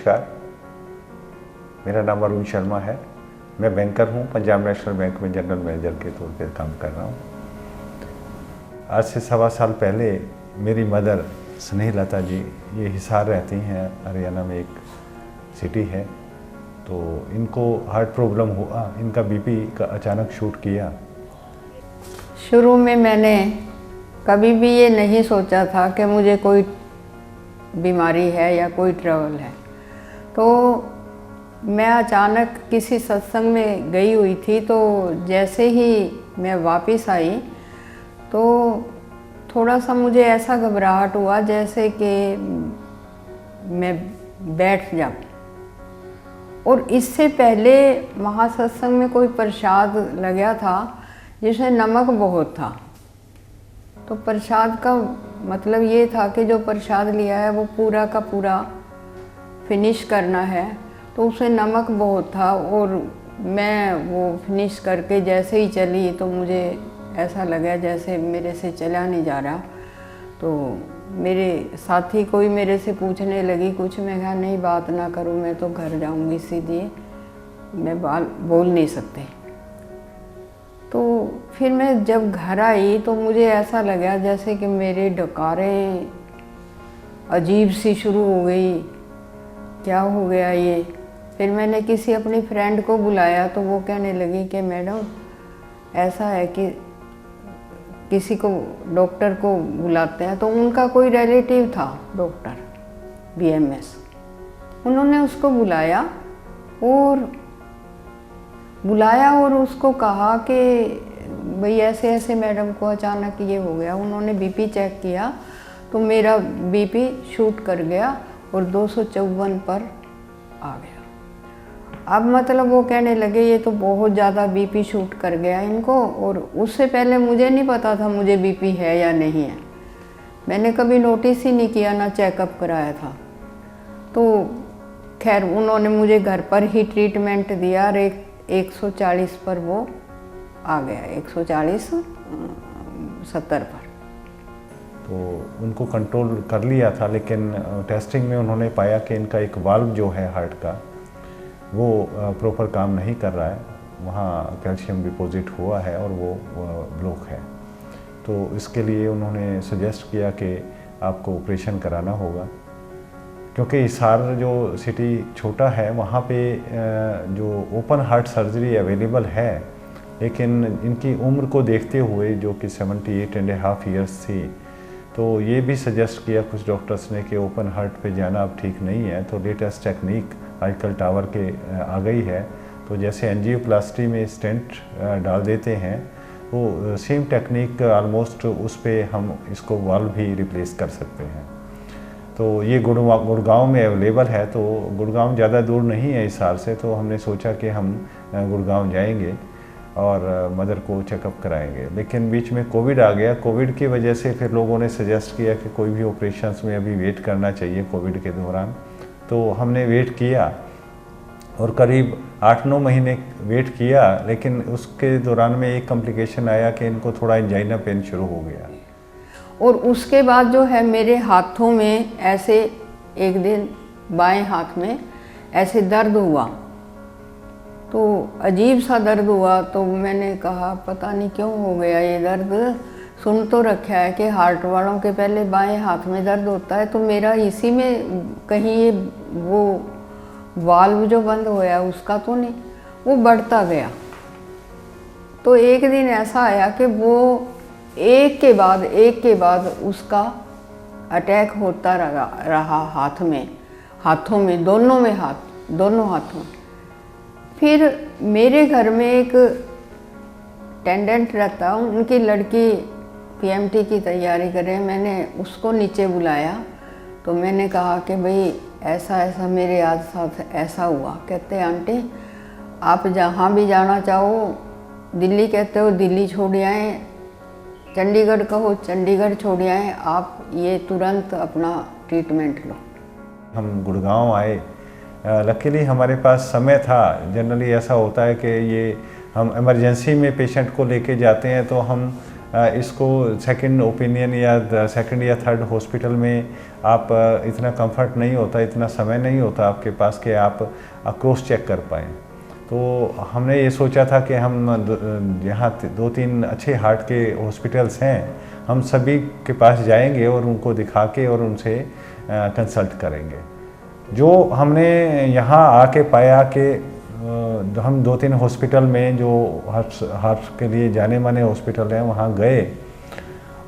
नमस्कार, मेरा नाम अरुण शर्मा है। मैं बैंकर हूँ, पंजाब नेशनल बैंक में जनरल मैनेजर के तौर पर काम कर रहा हूँ। आज से 1.25 साल पहले मेरी मदर स्नेहलता जी, ये हिसार रहती हैं, हरियाणा में एक सिटी है, तो इनको हार्ट प्रॉब्लम हुआ, इनका बीपी का अचानक शूट किया। शुरू में मैंने कभी भी ये नहीं सोचा था कि मुझे कोई बीमारी है या कोई ट्रबल है। तो मैं अचानक किसी सत्संग में गई हुई थी, तो जैसे ही मैं वापस आई तो थोड़ा सा मुझे ऐसा घबराहट हुआ जैसे कि मैं बैठ जाऊँ। और इससे पहले वहाँ सत्संग में कोई प्रसाद लगा था जिसमें नमक बहुत था। तो प्रसाद का मतलब ये था कि जो प्रसाद लिया है वो पूरा का पूरा फिनिश करना है, तो उसमें नमक बहुत था। और मैं वो फिनिश करके जैसे ही चली तो मुझे ऐसा लगा जैसे मेरे से चला नहीं जा रहा। तो मेरे साथी कोई मेरे से पूछने लगी कुछ, मैं कहा नहीं बात ना करूँ, मैं तो घर जाऊँगी सीधी, मैं बोल नहीं सकते। तो फिर मैं जब घर आई तो मुझे ऐसा लगा जैसे कि मेरे डकारें अजीब सी शुरू हो गई, क्या हो गया ये। फिर मैंने किसी अपनी फ्रेंड को बुलाया तो वो कहने लगी कि मैडम ऐसा है कि किसी को डॉक्टर को बुलाते हैं। तो उनका कोई रिलेटिव था डॉक्टर BMS, उन्होंने उसको बुलाया और उसको कहा कि भाई ऐसे ऐसे मैडम को अचानक ये हो गया। उन्होंने बीपी चेक किया तो मेरा बीपी शूट कर गया और 254 पर आ गया। अब मतलब वो कहने लगे ये तो बहुत ज़्यादा बीपी शूट कर गया इनको। और उससे पहले मुझे नहीं पता था मुझे बीपी है या नहीं है, मैंने कभी नोटिस ही नहीं किया, ना चेकअप कराया था। तो खैर उन्होंने मुझे घर पर ही ट्रीटमेंट दिया और 140 पर वो आ गया, 140/70 पर। तो उनको कंट्रोल कर लिया था, लेकिन टेस्टिंग में उन्होंने पाया कि इनका एक वाल्व जो है हार्ट का वो प्रॉपर काम नहीं कर रहा है, वहाँ कैल्शियम डिपॉजिट हुआ है और वो ब्लॉक है। तो इसके लिए उन्होंने सजेस्ट किया कि आपको ऑपरेशन कराना होगा, क्योंकि हिसार जो सिटी छोटा है वहाँ पे जो ओपन हार्ट सर्जरी अवेलेबल है, लेकिन इनकी उम्र को देखते हुए जो कि 78.5 ईयर्स थी, तो ये भी सजेस्ट किया कुछ डॉक्टर्स ने कि ओपन हार्ट पे जाना अब ठीक नहीं है। तो लेटेस्ट टेक्निक आजकल टावर के आ गई है, तो जैसे एंजियोप्लास्टी में स्टेंट डाल देते हैं, वो सेम टेक्निक ऑलमोस्ट उस पे हम इसको वाल्व भी रिप्लेस कर सकते हैं। तो ये गुड़गांव में अवेलेबल है, तो गुड़गांव ज़्यादा दूर नहीं है हिसार से, तो हमने सोचा कि हम गुड़गांव जाएंगे और मदर को चेकअप कराएंगे। लेकिन बीच में कोविड आ गया, कोविड की वजह से फिर लोगों ने सजेस्ट किया कि कोई भी ऑपरेशंस में अभी वेट करना चाहिए कोविड के दौरान। तो हमने वेट किया और करीब 8-9 महीने वेट किया, लेकिन उसके दौरान में एक कॉम्प्लिकेशन आया कि इनको थोड़ा एंजाइना पेन शुरू हो गया। और उसके बाद जो है मेरे हाथों में ऐसे एक दिन बाएं हाथ में ऐसे दर्द हुआ, तो अजीब सा दर्द हुआ। तो मैंने कहा पता नहीं क्यों हो गया ये दर्द, सुन तो रखा है कि हार्ट वालों के पहले बाएं हाथ में दर्द होता है, तो मेरा इसी में कहीं ये वो वाल्व जो बंद होया उसका तो नहीं, वो बढ़ता गया। तो एक दिन ऐसा आया कि वो एक के बाद उसका अटैक होता रहा हाथों में दोनों हाथों। फिर मेरे घर में एक टेंडेंट रहता, उनकी लड़की PMT की तैयारी करे, मैंने उसको नीचे बुलाया। तो मैंने कहा कि भाई ऐसा मेरे आज साथ ऐसा हुआ। कहते आंटी आप जहाँ भी जाना चाहो, दिल्ली कहते हो दिल्ली छोड़ आए, चंडीगढ़ कहो चंडीगढ़ छोड़ आए, आप ये तुरंत अपना ट्रीटमेंट लो। हम गुड़गांव आए, लकीली हमारे पास समय था। जनरली ऐसा होता है कि ये हम इमरजेंसी में पेशेंट को लेके जाते हैं तो हम इसको सेकंड ओपिनियन या सेकंड या थर्ड हॉस्पिटल में आप इतना कंफर्ट नहीं होता, इतना समय नहीं होता आपके पास कि आप क्रॉस चेक कर पाएँ। तो हमने ये सोचा था कि हम यहाँ 2-3 अच्छे हार्ट के हॉस्पिटल्स हैं, हम सभी के पास जाएंगे और उनको दिखा के और उनसे कंसल्ट करेंगे। जो हमने यहाँ आके पाया कि हम 2-3 हॉस्पिटल में जो हार्ट के लिए जाने माने हॉस्पिटल हैं वहाँ गए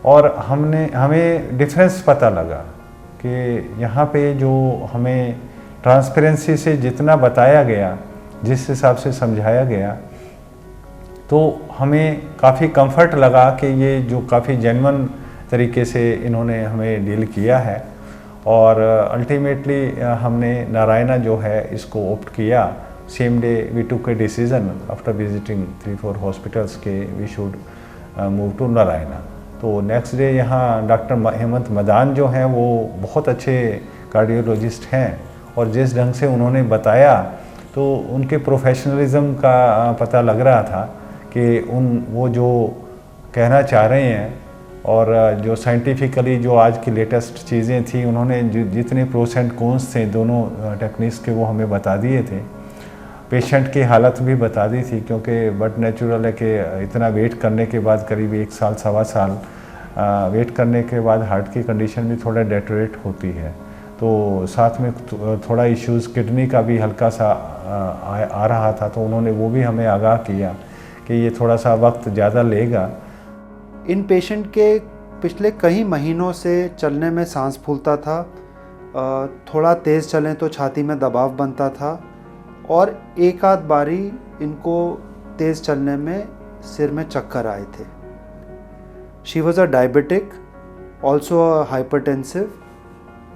और हमें डिफरेंस पता लगा कि यहाँ पे जो हमें ट्रांसपेरेंसी से जितना बताया गया, जिस हिसाब से समझाया गया, तो हमें काफ़ी कंफर्ट लगा कि ये जो काफ़ी जेन्युइन तरीके से इन्होंने हमें डील किया है। और अल्टीमेटली हमने नारायणा जो है इसको ऑप्ट किया। Same day we took a decision after visiting 3-4 hospitals के we should move to Narayana. तो नेक्स्ट डे यहाँ डॉक्टर हेमंत मदान जो हैं वो बहुत अच्छे कार्डियोलॉजिस्ट हैं और जिस ढंग से उन्होंने बताया तो उनके प्रोफेशनलिज्म का पता लग रहा था कि वो जो कहना चाह रहे हैं और जो साइंटिफिकली जो आज की लेटेस्ट चीज़ें थी, उन्होंने जितने प्रोस एंड कॉन्स थे दोनों टेक्निक्स के वो हमें बता दिए थे। पेशेंट की हालत भी बता दी थी, क्योंकि बट नेचुरल है कि इतना वेट करने के बाद करीब 1 साल 1.25 साल वेट करने के बाद हार्ट की कंडीशन भी थोड़ा डेटोरेट होती है। तो साथ में थोड़ा इश्यूज़ किडनी का भी हल्का सा आ रहा था, तो उन्होंने वो भी हमें आगाह किया कि ये थोड़ा सा वक्त ज़्यादा लेगा। इन पेशेंट के पिछले कई महीनों से चलने में सांस फूलता था, थोड़ा तेज़ चलें तो छाती में दबाव बनता था और एक आध बारी इनको तेज़ चलने में सिर में चक्कर आए थे। She was a diabetic, also a hypertensive,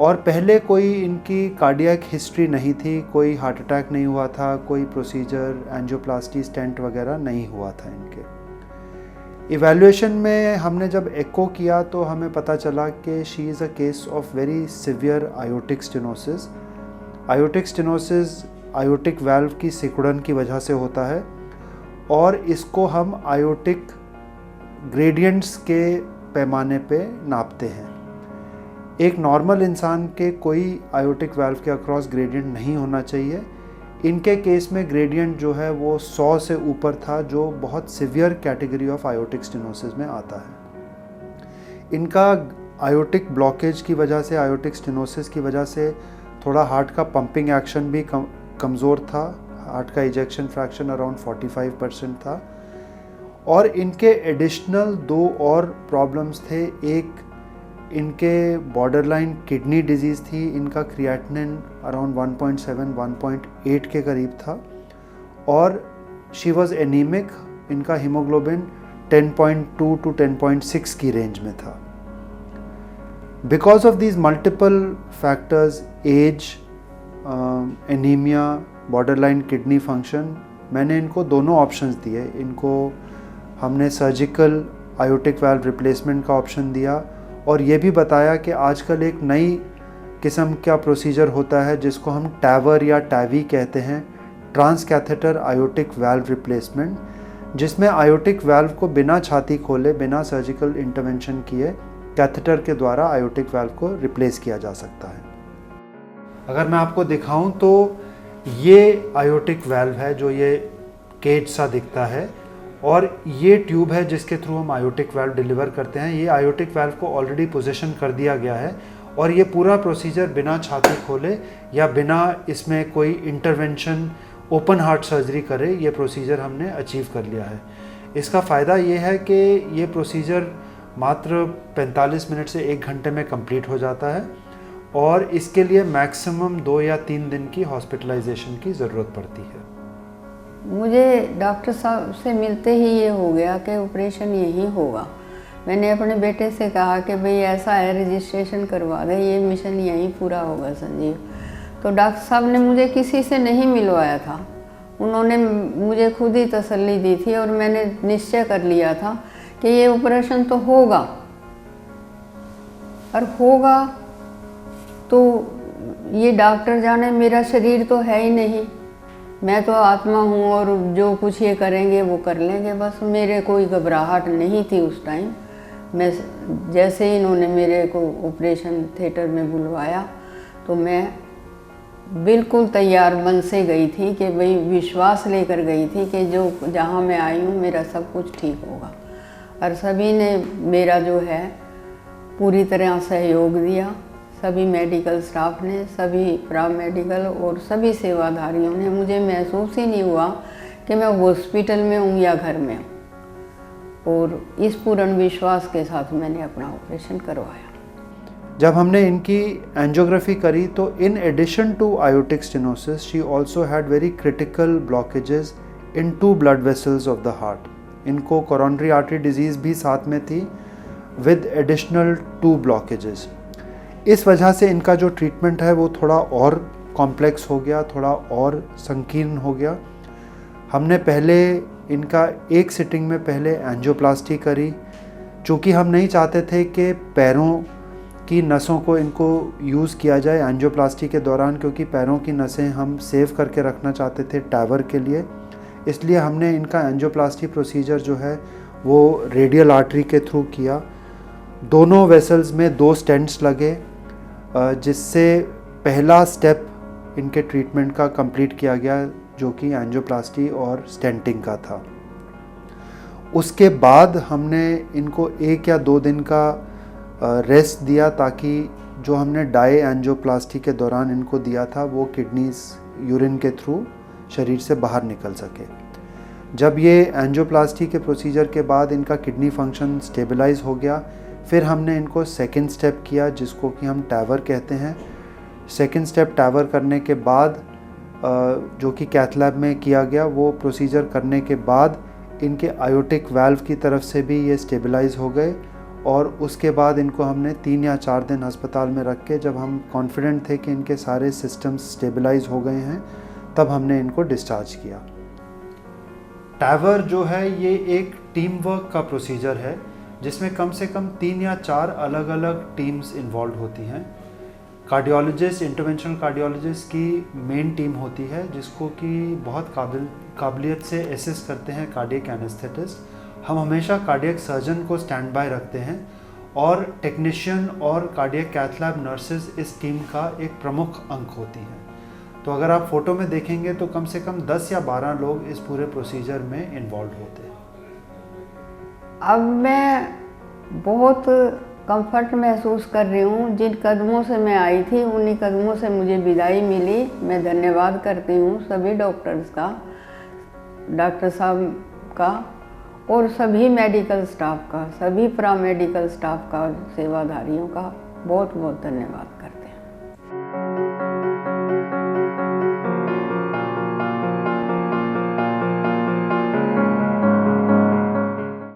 और पहले कोई इनकी कार्डियक हिस्ट्री नहीं थी, कोई हार्ट अटैक नहीं हुआ था, कोई प्रोसीजर एंजियोप्लास्टी स्टेंट वगैरह नहीं हुआ था इनके। इवैल्यूएशन में हमने जब एको किया तो हमें पता चला कि she is a case of very severe aortic stenosis. Aortic stenosis aortic valve की सिकुड़न की वजह से होता है और इसको हम आयोटिक ग्रेडियंट्स के पैमाने पे नापते हैं। एक नॉर्मल इंसान के कोई आयोटिक वाल्व के अक्रॉस ग्रेडियंट नहीं होना चाहिए। इनके केस में ग्रेडियंट जो है वो 100 से ऊपर था, जो बहुत severe category of aortic stenosis में आता है। इनका आयोटिक ब्लॉकेज की वजह से, आयोटिक स्टेनोसिस की वजह से थोड़ा हार्ट का पंपिंग एक्शन भी कमज़ोर था। हार्ट का इजेक्शन फ्रैक्शन अराउंड 45% था और इनके एडिशनल 2 और प्रॉब्लम्स थे। एक इनके बॉर्डरलाइन किडनी डिजीज़ थी, इनका क्रिएटिनिन अराउंड 1.7-1.8 के करीब था और शी वॉज एनीमिक, इनका हीमोग्लोबिन 10.2 to 10.6 की रेंज में था। Because of these multiple factors, age, anaemia, borderline kidney function, मैंने इनको दोनों ऑप्शंस दिए। इनको हमने सर्जिकल आयोटिक वाल्व रिप्लेसमेंट का ऑप्शन दिया और ये भी बताया कि आजकल एक नई किस्म का प्रोसीजर होता है जिसको हम टैवर या टैवी कहते हैं, transcatheter aortic valve replacement, जिसमें आयोटिक वाल्व को बिना छाती खोले, बिना सर्जिकल इंटरवेंशन किए कैथेटर के द्वारा आयोटिक वाल्व को रिप्लेस किया जा सकता है। अगर मैं आपको दिखाऊं तो ये आयोटिक वाल्व है जो ये केज सा दिखता है और ये ट्यूब है जिसके थ्रू हम आयोटिक वाल्व डिलीवर करते हैं। ये आयोटिक वाल्व को ऑलरेडी पोजीशन कर दिया गया है और ये पूरा प्रोसीजर बिना छाती खोले या बिना इसमें कोई इंटरवेंशन, ओपन हार्ट सर्जरी करे, ये प्रोसीजर हमने अचीव कर लिया है। इसका फ़ायदा ये है कि ये प्रोसीजर मात्र 45 मिनट से 1 घंटे में कंप्लीट हो जाता है और इसके लिए मैक्सिमम 2 या 3 दिन की हॉस्पिटलाइजेशन की ज़रूरत पड़ती है। मुझे डॉक्टर साहब से मिलते ही ये हो गया कि ऑपरेशन यही होगा। मैंने अपने बेटे से कहा कि भाई ऐसा है, रजिस्ट्रेशन करवा दे, ये मिशन यहीं पूरा होगा संजीव। तो डॉक्टर साहब ने मुझे किसी से नहीं मिलवाया था, उन्होंने मुझे खुद ही तसल्ली दी थी और मैंने निश्चय कर लिया था कि ये ऑपरेशन तो होगा और होगा तो ये डॉक्टर जाने, मेरा शरीर तो है ही नहीं, मैं तो आत्मा हूँ और जो कुछ ये करेंगे वो कर लेंगे बस। मेरे कोई घबराहट नहीं थी उस टाइम। मैं जैसे ही इन्होंने मेरे को ऑपरेशन थिएटर में बुलवाया तो मैं बिल्कुल तैयार मन से गई थी कि भाई विश्वास लेकर गई थी कि जो जहाँ मैं आई हूँ मेरा सब कुछ ठीक होगा। और सभी ने मेरा जो है पूरी तरह सहयोग दिया। सभी मेडिकल स्टाफ ने, सभी पैरामेडिकल और सभी सेवाधारियों ने। मुझे महसूस ही नहीं हुआ कि मैं हॉस्पिटल में हूँ या घर में हूँ। और इस पूर्ण विश्वास के साथ मैंने अपना ऑपरेशन करवाया। जब हमने इनकी एंजियोग्राफी करी तो in addition to aortic stenosis she also had very critical blockages in 2 blood vessels of the heart. इनको कोरोनरी आर्टरी डिजीज़ भी साथ में थी विद एडिशनल 2 ब्लॉकेजेस। इस वजह से इनका जो ट्रीटमेंट है वो थोड़ा और कॉम्प्लेक्स हो गया, थोड़ा और संकीर्ण हो गया। हमने पहले इनका एक सिटिंग में पहले एंजियोप्लास्टी करी, चूँकि हम नहीं चाहते थे कि पैरों की नसों को इनको यूज़ किया जाए एंजियोप्लास्टी के दौरान, क्योंकि पैरों की नसें हम सेव करके रखना चाहते थे टावर के लिए। इसलिए हमने इनका एंजियोप्लास्टी प्रोसीजर जो है वो रेडियल आर्टरी के थ्रू किया। दोनों वेसल्स में 2 स्टेंट्स लगे, जिससे पहला स्टेप इनके ट्रीटमेंट का कंप्लीट किया गया, जो कि एंजियोप्लास्टी और स्टेंटिंग का था। उसके बाद हमने इनको 1 या 2 दिन का रेस्ट दिया, ताकि जो हमने डाई एंजियोप्लास्टी के दौरान इनको दिया था वो किडनीज यूरिन के थ्रू शरीर से बाहर निकल सके। जब ये एंजियोप्लास्टी के प्रोसीजर के बाद इनका किडनी फंक्शन स्टेबलाइज हो गया, फिर हमने इनको सेकंड स्टेप किया, जिसको कि हम टावर कहते हैं। सेकंड स्टेप टावर करने के बाद जो कि कैथ लैब में किया गया, वो प्रोसीजर करने के बाद इनके आयोटिक वाल्व की तरफ से भी ये स्टेबलाइज हो गए। और उसके बाद इनको हमने 3 या 4 दिन अस्पताल में रख के, जब हम कॉन्फिडेंट थे कि इनके सारे सिस्टम्स स्टेबलाइज हो गए हैं, तब हमने इनको डिस्चार्ज किया। टावर जो है ये एक टीम वर्क का प्रोसीजर है, जिसमें कम से कम 3 या 4 अलग अलग टीम्स इन्वॉल्व होती हैं। कार्डियोलॉजिस्ट, इंटरवेंशनल कार्डियोलॉजिस्ट की मेन टीम होती है, जिसको कि बहुत काबिलियत से असिस्ट करते हैं कार्डियक एनेस्थेटिस्ट। हम हमेशा कार्डियक सर्जन को स्टैंड बाय रखते हैं, और टेक्नीशियन और कार्डियक कैथ लैब नर्सेज इस टीम का एक प्रमुख अंग होती हैं। तो अगर आप फोटो में देखेंगे तो कम से कम 10 या 12 लोग इस पूरे प्रोसीजर में इन्वॉल्व होते हैं। अब मैं बहुत कंफर्ट महसूस कर रही हूँ। जिन कदमों से मैं आई थी उन्हीं कदमों से मुझे विदाई मिली। मैं धन्यवाद करती हूँ सभी डॉक्टर्स का, डॉक्टर साहब का, और सभी मेडिकल स्टाफ का, सभी पैरामेडिकल स्टाफ का, सेवाधारियों का बहुत बहुत धन्यवाद करते हैं।